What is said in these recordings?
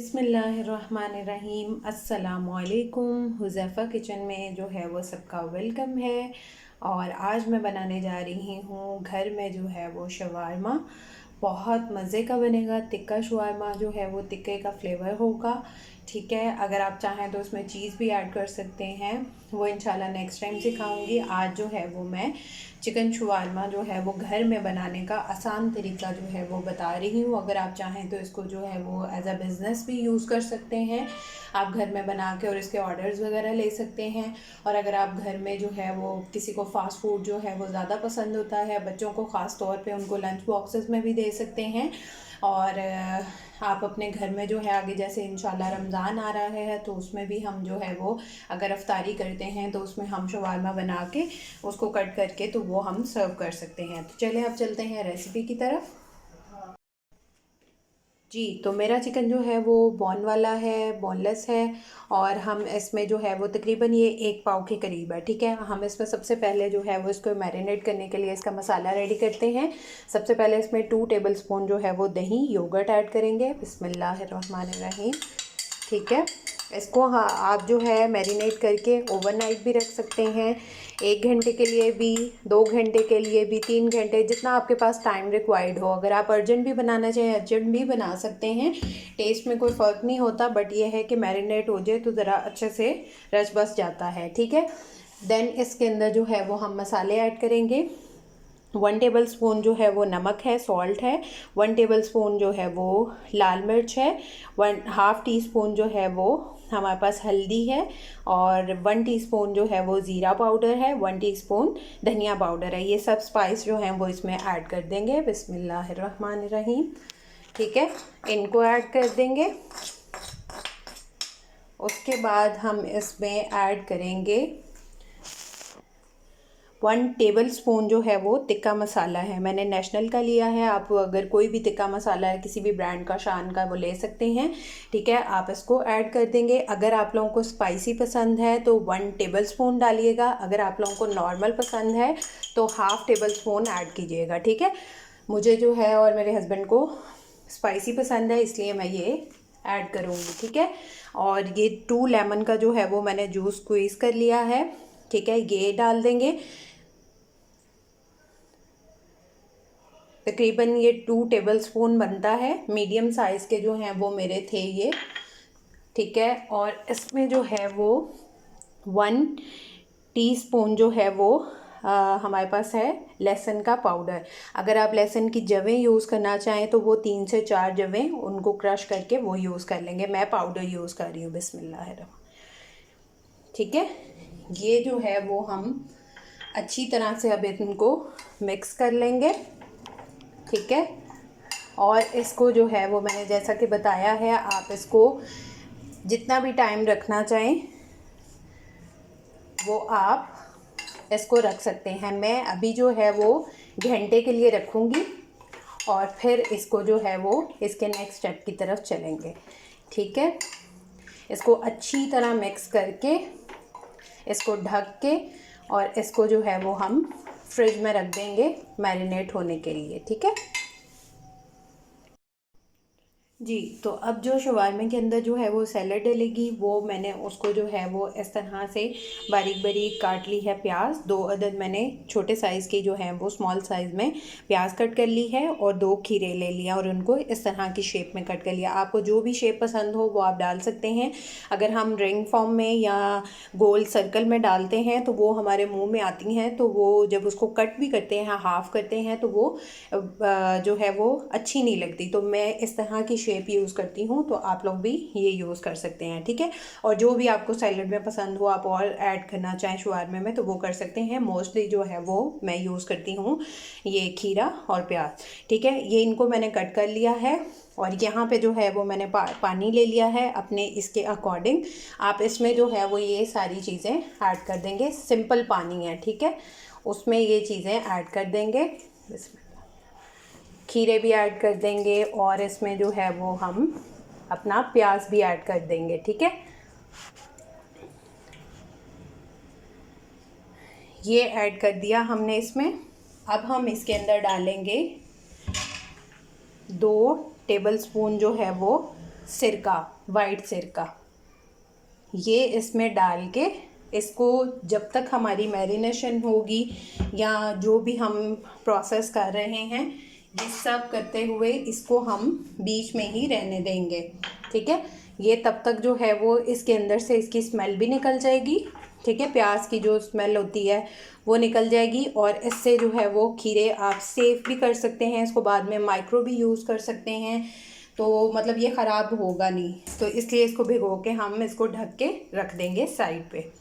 बिस्मिल्लाहिर्रहमानिर्रहीम। अस्सलामुअलैकुम। हुज़ैफ़ा किचन में जो है वो सबका वेलकम है। और आज मैं बनाने जा रही हूँ घर में जो है वो शवारमा। बहुत मज़े का बनेगा। तिक्का शवारमा जो है वो तिक्के का फ्लेवर होगा। ठीक है, अगर आप चाहें तो उसमें चीज़ भी ऐड कर सकते हैं, वो इंशाल्लाह नेक्स्ट टाइम सिखाऊंगी। आज जो है वो मैं चिकन शवारमा जो है वो घर में बनाने का आसान तरीका जो है वो बता रही हूँ। अगर आप चाहें तो इसको जो है वो एज अ बिज़नेस भी यूज़ कर सकते हैं। आप घर में बना के और इसके ऑर्डर्स वगैरह ले सकते हैं। और अगर आप घर में जो है वो किसी को फ़ास्ट फूड जो है वो ज़्यादा पसंद होता है, बच्चों को ख़ास तौर पे उनको लंच बॉक्सेस में भी दे सकते हैं। और आप अपने घर में जो है आगे जैसे इंशाल्लाह रमज़ान आ रहा है तो उसमें भी हम जो है वो अगर अफ्तारी करते हैं तो उसमें हम शवारमा बना के उसको कट करके तो वो हम सर्व कर सकते हैं। तो चलिए अब चलते हैं रेसिपी की तरफ। जी, तो मेरा चिकन जो है वो बोन वाला है, बोनलेस है। और हम इसमें जो है वो तकरीबन ये 1 पाव के करीब है। ठीक है, हम इसमें सबसे पहले जो है वो इसको मैरिनेट करने के लिए इसका मसाला रेडी करते हैं। सबसे पहले इसमें 2 टेबलस्पून जो है वो दही योगर्ट ऐड करेंगे। बिस्मिल्लाहिर्रहमानिर्रहीम। ठीक है, इसको हाँ आप जो है मैरिनेट करके ओवरनाइट भी रख सकते हैं, 1 घंटे के लिए भी, 2 घंटे के लिए भी, 3 घंटे, जितना आपके पास टाइम रिक्वायर्ड हो। अगर आप अर्जेंट भी बनाना चाहें अर्जेंट भी बना सकते हैं, टेस्ट में कोई फ़र्क नहीं होता। बट ये है कि मैरिनेट हो जाए तो ज़रा अच्छे से रच बस जाता है। ठीक है, देन इसके अंदर जो है वो हम मसाले ऐड करेंगे। 1 टेबलस्पून जो है वो नमक है, सॉल्ट है। 1 टेबलस्पून जो है वो लाल मिर्च है। 1/2 टीस्पून जो है वो हमारे पास हल्दी है। और 1 टीस्पून जो है वो ज़ीरा पाउडर है। 1 टीस्पून धनिया पाउडर है। ये सब स्पाइस जो हैं वो इसमें ऐड कर देंगे। बिस्मिल्लाहिर्रहमानिर्रहीम। ठीक है, इनको ऐड कर देंगे। उसके बाद हम इसमें ऐड करेंगे 1 टेबलस्पून जो है वो तिक्का मसाला है। मैंने नेशनल का लिया है, आप अगर कोई भी तिक्का मसाला है किसी भी ब्रांड का, शान का, वो ले सकते हैं। ठीक है, आप इसको ऐड कर देंगे। अगर आप लोगों को स्पाइसी पसंद है तो 1 टेबलस्पून डालिएगा। अगर आप लोगों को नॉर्मल पसंद है तो 1/2 टेबलस्पून ऐड कीजिएगा। ठीक है, मुझे जो है और मेरे हस्बैंड को स्पाइसी पसंद है इसलिए मैं ये ऐड करूँगी। ठीक है, और ये 2 लेमन का जो है वो मैंने जूस स्क्वीज़ कर लिया है। ठीक है, ये डाल देंगे। तकरीबन ये 2 टेबलस्पून बनता है। मीडियम साइज़ के जो हैं वो मेरे थे ये। ठीक है, और इसमें जो है वो 1 टीस्पून जो है वो हमारे पास है लहसुन का पाउडर। अगर आप लहसुन की जवें यूज़ करना चाहें तो वो 3 से 4 जवें उनको क्रश करके वो यूज़ कर लेंगे। मैं पाउडर यूज़ कर रही हूँ। बिस्मिल्लाहिर्रहमानिर्रहीम। ठीक है, ये जो है वो हम अच्छी तरह से अब इनको मिक्स कर लेंगे। ठीक है, और इसको जो है वो मैंने जैसा कि बताया है, आप इसको जितना भी टाइम रखना चाहें वो आप इसको रख सकते हैं। मैं अभी जो है वो घंटे के लिए रखूँगी और फिर इसको जो है वो इसके नेक्स्ट स्टेप की तरफ चलेंगे। ठीक है, इसको अच्छी तरह मिक्स करके इसको ढक के और इसको जो है वो हम फ्रिज में रख देंगे मैरिनेट होने के लिए। ठीक है जी, तो अब जो शवारमे के अंदर जो है वो सैलड डलेगी, वो मैंने उसको जो है वो इस तरह से बारीक बारीक काट ली है। प्याज 2 अदद मैंने छोटे साइज़ की जो है वो स्मॉल साइज़ में प्याज कट कर ली है, और 2 खीरे ले लिया और उनको इस तरह की शेप में कट कर लिया। आपको जो भी शेप पसंद हो वो आप डाल सकते हैं। अगर हम रिंग फॉर्म में या गोल सर्कल में डालते हैं तो वो हमारे मुँह में आती हैं, तो वो जब उसको कट भी करते हैं, हाफ़ करते हैं, तो वो जो है वो अच्छी नहीं लगती। तो मैं इस तरह की शेप यूज़ करती हूँ, तो आप लोग भी ये यूज़ कर सकते हैं। ठीक है, और जो भी आपको सैलड में पसंद हो आप और ऐड करना चाहें शवारमे में तो वो कर सकते हैं। मोस्टली जो है वो मैं यूज़ करती हूँ ये खीरा और प्याज। ठीक है, ये इनको मैंने कट कर लिया है और यहाँ पे जो है वो मैंने पानी ले लिया है अपने इसके अकॉर्डिंग। आप इसमें जो है वो ये सारी चीज़ें ऐड कर देंगे। सिंपल पानी है। ठीक है, उसमें ये चीज़ें ऐड कर देंगे। खीरे भी ऐड कर देंगे और इसमें जो है वो हम अपना प्याज भी ऐड कर देंगे। ठीक है, ये ऐड कर दिया हमने इसमें। अब हम इसके अंदर डालेंगे 2 टेबलस्पून जो है वो सिरका, वाइट सिरका, ये इसमें डाल के इसको जब तक हमारी मैरिनेशन होगी या जो भी हम प्रोसेस कर रहे हैं, ये सब करते हुए इसको हम बीच में ही रहने देंगे। ठीक है, ये तब तक जो है वो इसके अंदर से इसकी स्मेल भी निकल जाएगी। ठीक है, प्याज की जो स्मेल होती है वो निकल जाएगी और इससे जो है वो खीरे आप सेव भी कर सकते हैं, इसको बाद में माइक्रो भी यूज़ कर सकते हैं, तो मतलब ये ख़राब होगा नहीं। तो इसलिए इसको भिगो के हम इसको ढक के रख देंगे साइड पे।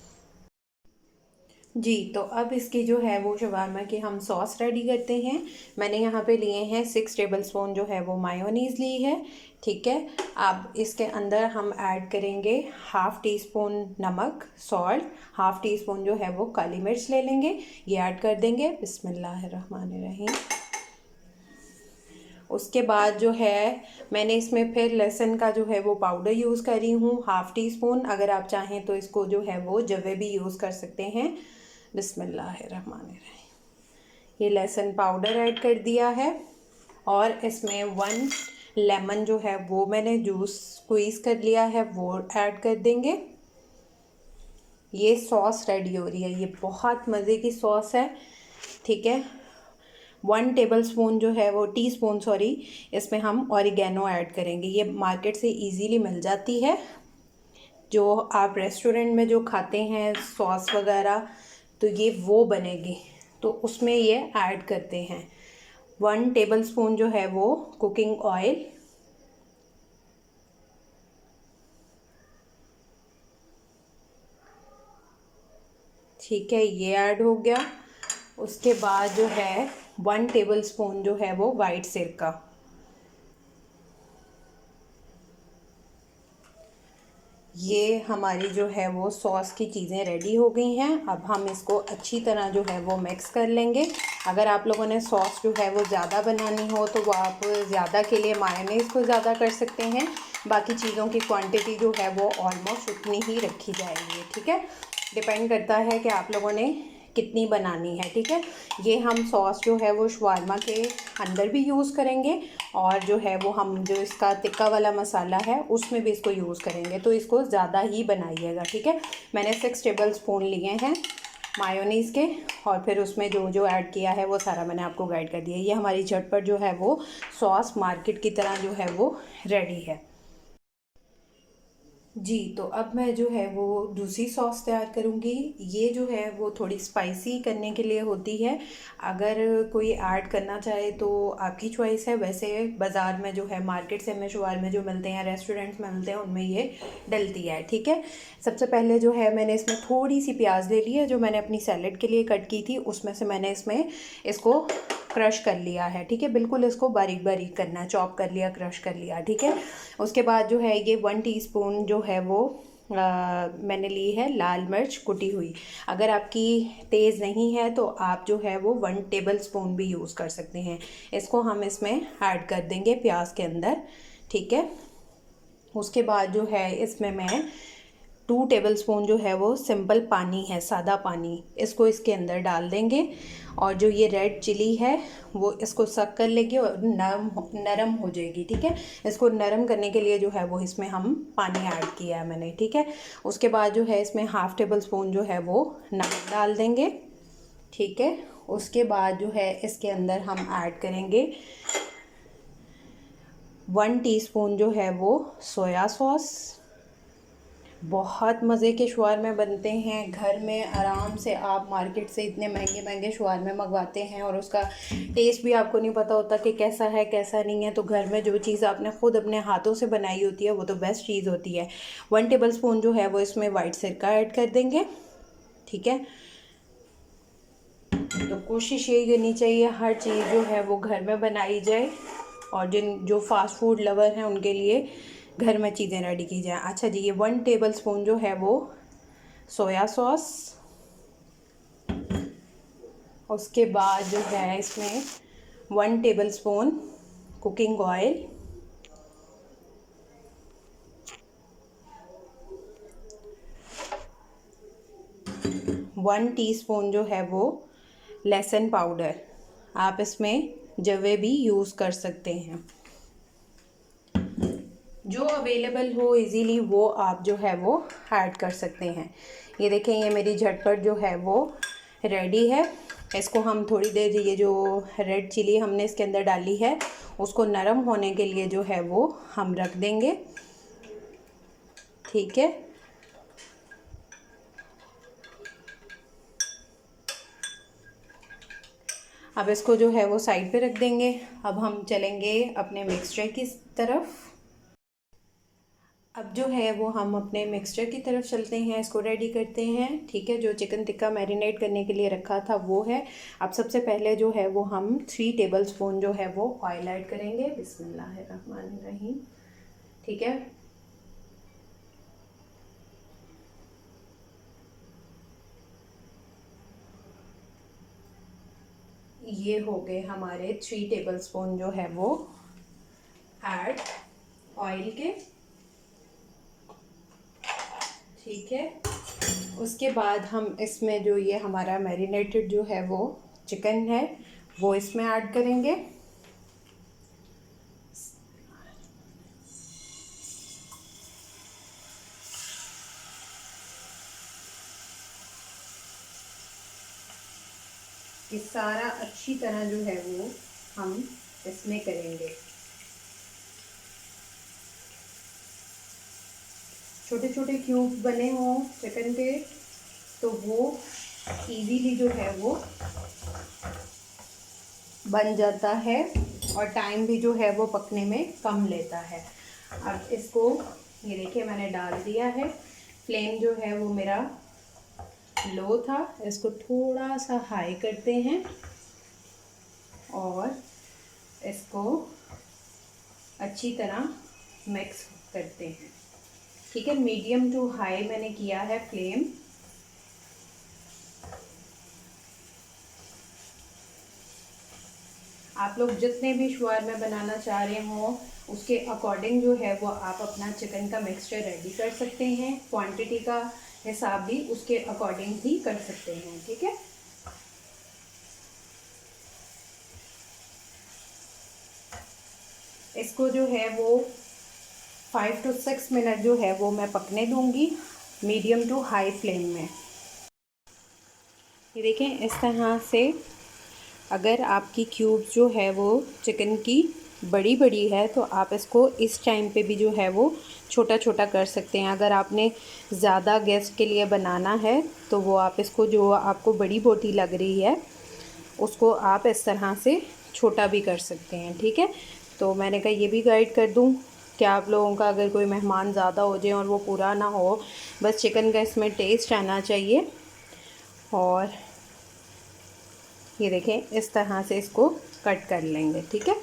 जी, तो अब इसकी जो है वो शवारमा की हम सॉस रेडी करते हैं। मैंने यहाँ पे लिए हैं 6 टेबलस्पून जो है वो मायोनीज़ ली है। ठीक है, अब इसके अंदर हम ऐड करेंगे हाफ़ टी स्पून नमक, सॉल्ट, हाफ़ टी स्पून जो है वो काली मिर्च ले लेंगे, ये ऐड कर देंगे। बिस्मिल्लाहिर्रहमानिर्रहीम। उसके बाद जो है मैंने इसमें फिर लहसुन का जो है वो पाउडर यूज़ कर रही हूँ, हाफ़ टी स्पून। अगर आप चाहें तो इसको जो है वो जवे भी यूज़ कर सकते हैं। बिस्मिल्लाहिर्रहमानिर्रहीम। ये लहसुन पाउडर ऐड कर दिया है और इसमें 1 लेमन जो है वो मैंने जूस स्क्वीज़ कर लिया है, वो ऐड कर देंगे। ये सॉस रेडी हो रही है, ये बहुत मज़े की सॉस है। ठीक है, 1 टेबलस्पून जो है वो टीस्पून सॉरी, इसमें हम ऑरिगेनो ऐड करेंगे। ये मार्केट से इजीली मिल जाती है, जो आप रेस्टोरेंट में जो खाते हैं सॉस वगैरह, तो ये वो बनेगी, तो उसमें ये ऐड करते हैं। 1 टेबलस्पून जो है वो कुकिंग ऑयल, ठीक है, ये ऐड हो गया। उसके बाद जो है 1 टेबलस्पून जो है वो वाइट सिरका, ये हमारी जो है वो सॉस की चीज़ें रेडी हो गई हैं। अब हम इसको अच्छी तरह जो है वो मिक्स कर लेंगे। अगर आप लोगों ने सॉस जो है वो ज़्यादा बनानी हो तो वो आप ज़्यादा के लिए मायोनीज़ को ज़्यादा कर सकते हैं, बाकी चीज़ों की क्वांटिटी जो है वो ऑलमोस्ट उतनी ही रखी जाएगी। ठीक है, डिपेंड करता है कि आप लोगों ने कितनी बनानी है। ठीक है, ये हम सॉस जो है वो शवारमा के अंदर भी यूज़ करेंगे और जो है वो हम जो इसका टिक्का वाला मसाला है उसमें भी इसको यूज़ करेंगे, तो इसको ज़्यादा ही बनाइएगा। ठीक है, मैंने 6 टेबलस्पून लिए हैं मायोनीज़ के और फिर उसमें जो जो ऐड किया है वो सारा मैंने आपको गाइड कर दिया। ये हमारी झटपट जो है वो सॉस मार्केट की तरह जो है वो रेडी है। जी, तो अब मैं जो है वो दूसरी सॉस तैयार करूँगी। ये जो है वो थोड़ी स्पाइसी करने के लिए होती है। अगर कोई ऐड करना चाहे तो आपकी चॉइस है। वैसे बाज़ार में जो है मार्केट से में शवारमे जो मिलते हैं, रेस्टोरेंट्स में मिलते हैं, उनमें ये डलती है। ठीक है, सबसे पहले जो है मैंने इसमें थोड़ी सी प्याज ले ली है जो मैंने अपनी सैलेड के लिए कट की थी, उसमें से मैंने इसमें इसको क्रश कर लिया है। ठीक है, बिल्कुल इसको बारीक बारीक करना है, चॉप कर लिया, क्रश कर लिया। ठीक है, उसके बाद जो है ये 1 टीस्पून जो है वो मैंने ली है लाल मिर्च कुटी हुई। अगर आपकी तेज़ नहीं है तो आप जो है वो 1 टेबलस्पून भी यूज़ कर सकते हैं। इसको हम इसमें ऐड कर देंगे प्याज के अंदर। ठीक है, उसके बाद जो है इसमें मैं 2 टेबलस्पून जो है वो सिंपल पानी है, सादा पानी, इसको इसके अंदर डाल देंगे और जो ये रेड चिली है वो इसको सक कर लेगी और नरम हो जाएगी। ठीक है, इसको नरम करने के लिए जो है वो इसमें हम पानी ऐड किया है मैंने। ठीक है, उसके बाद जो है इसमें हाफ़ टेबलस्पून जो है वो नमक डाल देंगे। ठीक है, उसके बाद जो है इसके अंदर हम ऐड करेंगे 1 टीस्पून जो है वो सोया सॉस। बहुत मज़े के शवारमे बनते हैं घर में आराम से। आप मार्केट से इतने महंगे महंगे शवारमे मंगवाते हैं और उसका टेस्ट भी आपको नहीं पता होता कि कैसा है कैसा नहीं है, तो घर में जो चीज़ आपने ख़ुद अपने हाथों से बनाई होती है वो तो बेस्ट चीज़ होती है। 1 टेबलस्पून जो है वो इसमें वाइट सिरका ऐड कर देंगे। ठीक है, तो कोशिश यही करनी चाहिए हर चीज़ जो है वो घर में बनाई जाए और जो फास्ट फूड लवर हैं उनके लिए घर में चीज़ें रेडी की जाए। अच्छा जी, ये 1 टेबलस्पून जो है वो सोया सॉस, उसके बाद जो है इसमें 1 टेबलस्पून कुकिंग ऑयल, 1 टीस्पून जो है वो लहसुन पाउडर, आप इसमें जवे भी यूज़ कर सकते हैं। जो अवेलेबल हो इजीली वो आप जो है वो ऐड कर सकते हैं। ये देखें, ये मेरी झटपट जो है वो रेडी है। इसको हम थोड़ी देर, ये जो रेड चिली हमने इसके अंदर डाली है उसको नरम होने के लिए जो है वो हम रख देंगे। ठीक है, अब इसको जो है वो साइड पे रख देंगे। अब हम चलेंगे अपने मिक्सचर की तरफ। अब जो है वो हम अपने मिक्सचर की तरफ चलते हैं, इसको रेडी करते हैं। ठीक है, जो चिकन टिक्का मैरिनेट करने के लिए रखा था वो है। अब सबसे पहले जो है वो हम 3 टेबलस्पून जो है वो ऑयल ऐड करेंगे। बिस्मिल्लाहिर्रहमानिर्रहीम। ठीक है, ये हो गए हमारे 3 टेबलस्पून जो है वो ऐड ऑयल के। ठीक है, उसके बाद हम इसमें जो ये हमारा मैरिनेटेड जो है वो चिकन है वो इसमें ऐड करेंगे। ये सारा अच्छी तरह जो है वो हम इसमें करेंगे। छोटे छोटे क्यूब बने हों चिकन के तो वो इजीली जो है वो बन जाता है और टाइम भी जो है वो पकने में कम लेता है। अब इसको ये देखिए मैंने डाल दिया है। फ्लेम जो है वो मेरा लो था, इसको थोड़ा सा हाई करते हैं और इसको अच्छी तरह मिक्स करते हैं। ठीक है, मीडियम टू हाई मैंने किया है फ्लेम। आप लोग जितने भी शवारमा बनाना चाह रहे हो उसके अकॉर्डिंग जो है वो आप अपना चिकन का मिक्सचर रेडी कर सकते हैं। क्वांटिटी का हिसाब भी उसके अकॉर्डिंग ही कर सकते हैं। ठीक है, इसको जो है वो 5 to 6 मिनट जो है वो मैं पकने दूंगी मीडियम टू हाई फ्लेम में। ये देखें, इस तरह से अगर आपकी क्यूब्स जो है वो चिकन की बड़ी बड़ी है तो आप इसको इस टाइम पे भी जो है वो छोटा छोटा कर सकते हैं। अगर आपने ज़्यादा गेस्ट के लिए बनाना है तो वो आप इसको, जो आपको बड़ी बोटी लग रही है उसको आप इस तरह से छोटा भी कर सकते हैं। ठीक है, तो मैंने कहा ये भी गाइड कर दूं कि आप लोगों का अगर कोई मेहमान ज़्यादा हो जाए और वो पूरा ना हो, बस चिकन का इसमें टेस्ट आना चाहिए। और ये देखें, इस तरह से इसको कट कर लेंगे। ठीक है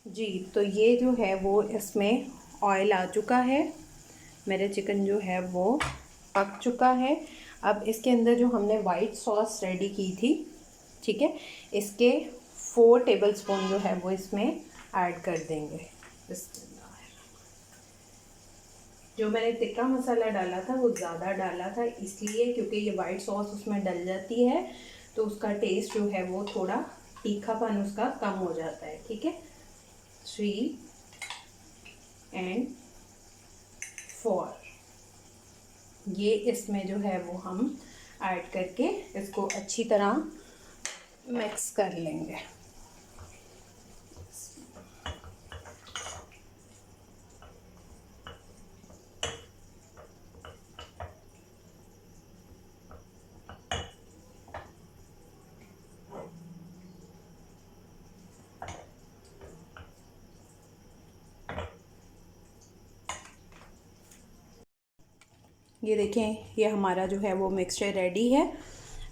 जी, तो ये जो है वो इसमें ऑयल आ चुका है, मेरे चिकन जो है वो पक चुका है। अब इसके अंदर जो हमने वाइट सॉस रेडी की थी, ठीक है, इसके 4 टेबलस्पून जो है वो इसमें ऐड कर देंगे। जो मैंने टिक्का मसाला डाला था वो ज़्यादा डाला था इसलिए क्योंकि ये वाइट सॉस उसमें डल जाती है तो उसका टेस्ट जो है वो थोड़ा तीखापन उसका कम हो जाता है। ठीक है, 3 and 4 ये इसमें जो है वो हम ऐड करके इसको अच्छी तरह मिक्स कर लेंगे। ये देखें, ये हमारा जो है वो मिक्सचर रेडी है।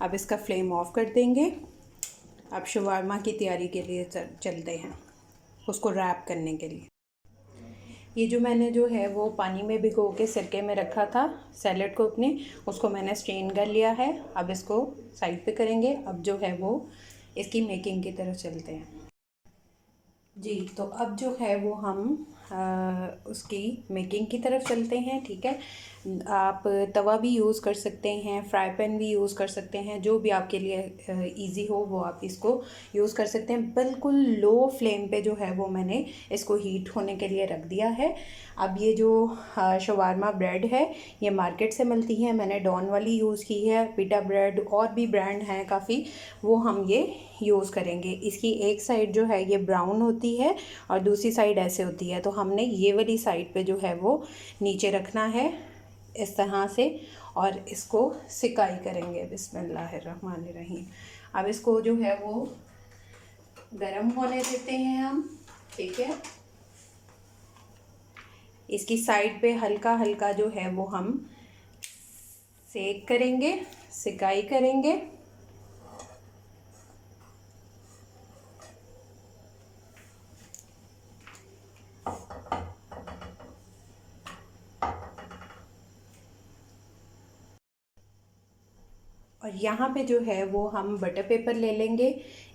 अब इसका फ्लेम ऑफ कर देंगे। अब शवारमा की तैयारी के लिए चलते हैं, उसको रैप करने के लिए। ये जो मैंने जो है वो पानी में भिगो के सिरके में रखा था सैलेड को अपने, उसको मैंने स्ट्रेन कर लिया है। अब इसको साइड पे करेंगे। अब जो है वो इसकी मेकिंग की तरफ चलते हैं। जी, तो अब जो है वो हम उसकी मेकिंग की तरफ चलते हैं। ठीक है, आप तवा भी यूज़ कर सकते हैं, फ्राई पैन भी यूज़ कर सकते हैं, जो भी आपके लिए इजी हो वो आप इसको यूज़ कर सकते हैं। बिल्कुल लो फ्लेम पे जो है वो मैंने इसको हीट होने के लिए रख दिया है। अब ये जो शवारमा ब्रेड है ये मार्केट से मिलती है, मैंने डॉन वाली यूज़ की है, पिटा ब्रेड और भी ब्रांड हैं काफ़ी, वो हम ये यूज़ करेंगे। इसकी एक साइड जो है ये ब्राउन होती है और दूसरी साइड ऐसे होती है, तो हमने ये वाली साइड पे जो है वो नीचे रखना है इस तरह से और इसको सिकाई करेंगे। बिस्मिल्लाहिर्रहमानिर्रहीम। अब इसको जो है वो गरम होने देते हैं हम। ठीक है, इसकी साइड पे हल्का हल्का जो है वो हम सेक करेंगे, सिकाई करेंगे। और यहाँ पे जो है वो हम बटर पेपर ले लेंगे,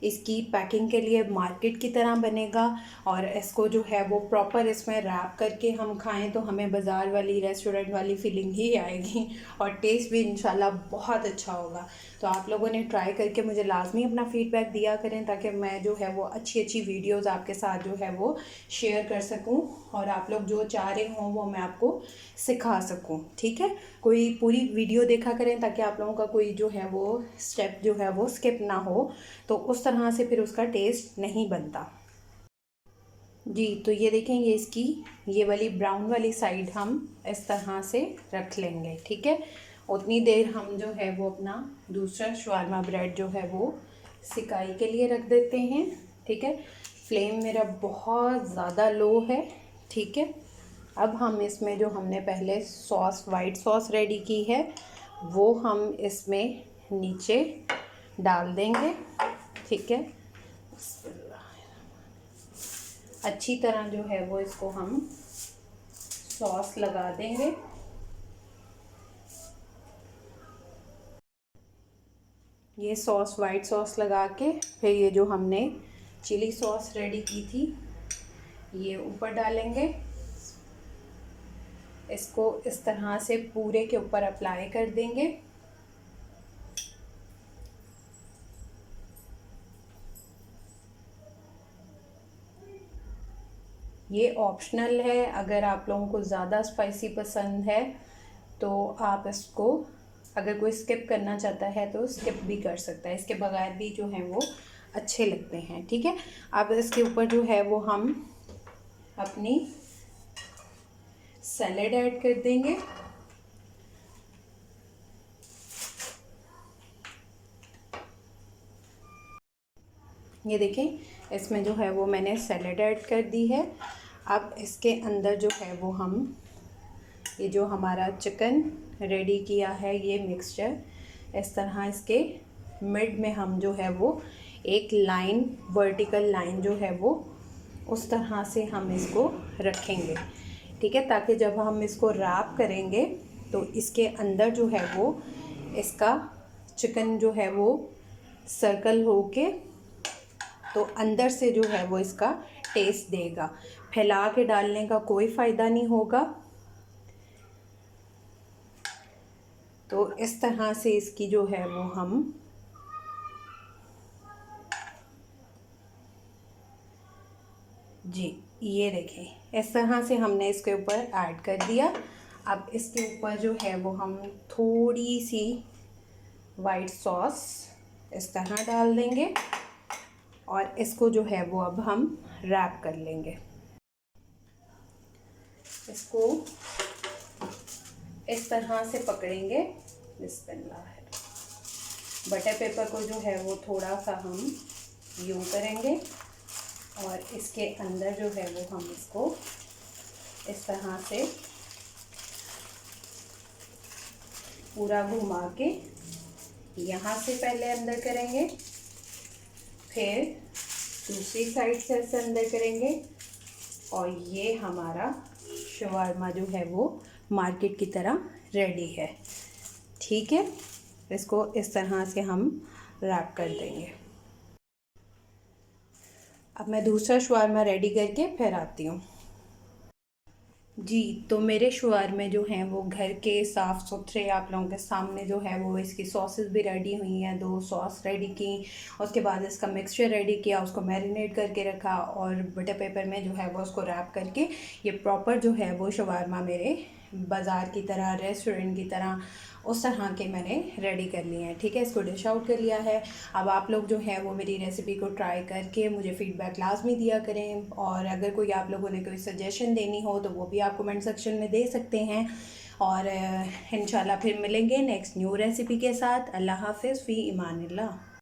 इसकी पैकिंग के लिए मार्केट की तरह बनेगा और इसको जो है वो प्रॉपर इसमें रैप करके हम खाएं तो हमें बाज़ार वाली रेस्टोरेंट वाली फीलिंग ही आएगी और टेस्ट भी इंशाल्लाह बहुत अच्छा होगा। तो आप लोगों ने ट्राई करके मुझे लाजमी अपना फ़ीडबैक दिया करें ताकि मैं जो है वो अच्छी अच्छी वीडियोज़ आपके साथ जो है वो शेयर कर सकूँ और आप लोग जो चाह रहे हों वो मैं आपको सिखा सकूँ। ठीक है, कोई पूरी वीडियो देखा करें ताकि आप लोगों का कोई जो है वो स्टेप जो है वो स्किप ना हो, तो उस तरह से फिर उसका टेस्ट नहीं बनता। जी, तो ये देखेंगे इसकी ये वाली ब्राउन वाली साइड हम इस तरह से रख लेंगे। ठीक है, उतनी देर हम जो है वो अपना दूसरा शवारमा ब्रेड जो है वो सिकाई के लिए रख देते हैं। ठीक है, फ्लेम मेरा बहुत ज़्यादा लो है। ठीक है, अब हम इसमें जो हमने पहले सॉस वाइट सॉस रेडी की है वो हम इसमें नीचे डाल देंगे। ठीक है, अच्छी तरह जो है वो इसको हम सॉस लगा देंगे। ये सॉस वाइट सॉस लगा के फिर ये जो हमने चिली सॉस रेडी की थी ये ऊपर डालेंगे। इसको इस तरह से पूरे के ऊपर अप्लाई कर देंगे। ये ऑप्शनल है, अगर आप लोगों को ज़्यादा स्पाइसी पसंद है तो आप इसको अगर कोई स्किप करना चाहता है तो स्किप भी कर सकता है, इसके बगैर भी जो है वो अच्छे लगते हैं। ठीक है, अब इसके ऊपर जो है वो हम अपनी सैलेड ऐड कर देंगे। ये देखें इसमें जो है वो मैंने सैलेड ऐड कर दी है। अब इसके अंदर जो है वो हम ये जो हमारा चिकन रेडी किया है ये मिक्सचर इस तरह इसके मिड में हम जो है वो एक लाइन वर्टिकल लाइन जो है वो उस तरह से हम इसको रखेंगे। ठीक है, ताकि जब हम इसको रैप करेंगे तो इसके अंदर जो है वो इसका चिकन जो है वो सर्कल होके तो अंदर से जो है वो इसका टेस्ट देगा। फैला के डालने का कोई फ़ायदा नहीं होगा। तो इस तरह से इसकी जो है वो हम जी ये देखें इस तरह से हमने इसके ऊपर ऐड कर दिया। अब इसके ऊपर जो है वो हम थोड़ी सी वाइट सॉस इस तरह डाल देंगे और इसको जो है वो अब हम रैप कर लेंगे। इसको इस तरह से पकड़ेंगे। बिस्मिल्लाह। बटर पेपर को जो है वो थोड़ा सा हम यूं करेंगे और इसके अंदर जो है वो हम इसको इस तरह से पूरा घुमा के यहाँ से पहले अंदर करेंगे, फिर दूसरी साइड से ऐसे अंदर करेंगे और ये हमारा शवारमा जो है वो मार्केट की तरह रेडी है। ठीक है, इसको इस तरह से हम रैप कर देंगे। अब मैं दूसरा शवारमा रेडी करके फिर आती हूँ। जी, तो मेरे शवारमे जो हैं वो घर के साफ़ सुथरे आप लोगों के सामने जो है वो इसकी सॉसेस भी रेडी हुई हैं, 2 सॉस रेडी की। उसके बाद इसका मिक्सचर रेडी किया, उसको मैरिनेट करके रखा और बटर पेपर में जो है वो उसको रैप करके ये प्रॉपर जो है वो शवारमा मेरे बाज़ार की तरह, रेस्टोरेंट की तरह उस तरह के मैंने रेडी कर लिए हैं। ठीक है, इसको डिश आउट कर लिया है। अब आप लोग जो है वो मेरी रेसिपी को ट्राई करके मुझे फ़ीडबैक लाज़मी दिया करें, और अगर कोई आप लोगों ने कोई सजेशन देनी हो तो वो भी आप कमेंट सेक्शन में दे सकते हैं। और इंशाल्लाह फिर मिलेंगे नेक्स्ट न्यू रेसिपी के साथ। अल्लाह हाफ़िज़, फ़ी इमानिल्लाह।